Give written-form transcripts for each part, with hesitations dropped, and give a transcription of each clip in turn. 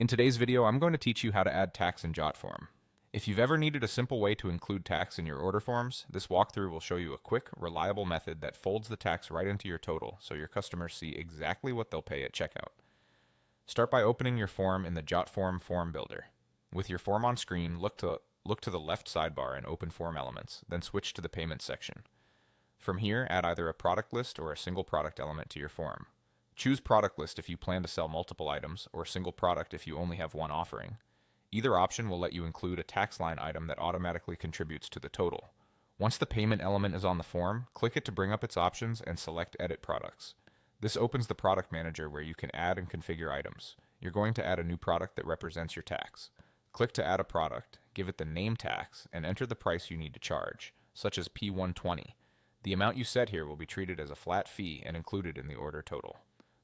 In today's video, I'm going to teach you how to add tax in Jotform. If you've ever needed a simple way to include tax in your order forms, this walkthrough will show you a quick, reliable method that folds the tax right into your total so your customers see exactly what they'll pay at checkout. Start by opening your form in the Jotform form builder. With your form on screen, look to the left sidebar and open Form Elements, then switch to the Payment section. From here, add either a product list or a single product element to your form. Choose Product List if you plan to sell multiple items, or Single Product if you only have one offering. Either option will let you include a tax line item that automatically contributes to the total. Once the payment element is on the form, click it to bring up its options and select Edit Products. This opens the Product Manager where you can add and configure items. You're going to add a new product that represents your tax. Click to add a product, give it the name tax, and enter the price you need to charge, such as P120. The amount you set here will be treated as a flat fee and included in the order total.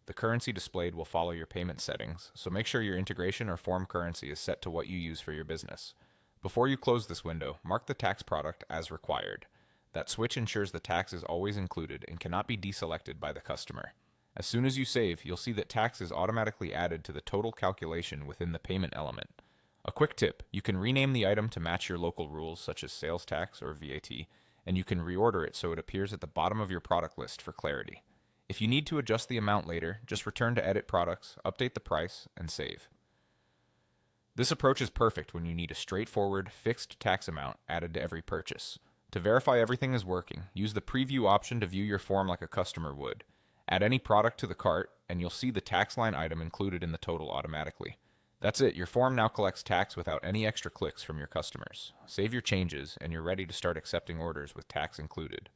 The currency displayed will follow your payment settings, so make sure your integration or form currency is set to what you use for your business. Before you close this window, mark the tax product as required. That switch ensures the tax is always included and cannot be deselected by the customer. As soon as you save, you'll see that tax is automatically added to the total calculation within the payment element. A quick tip, you can rename the item to match your local rules such as sales tax or VAT, and you can reorder it so it appears at the bottom of your product list for clarity. If you need to adjust the amount later, just return to Edit Products, update the price, and save. This approach is perfect when you need a straightforward, fixed tax amount added to every purchase. To verify everything is working, use the Preview option to view your form like a customer would. Add any product to the cart, and you'll see the tax line item included in the total automatically. That's it, your form now collects tax without any extra clicks from your customers. Save your changes, and you're ready to start accepting orders with tax included.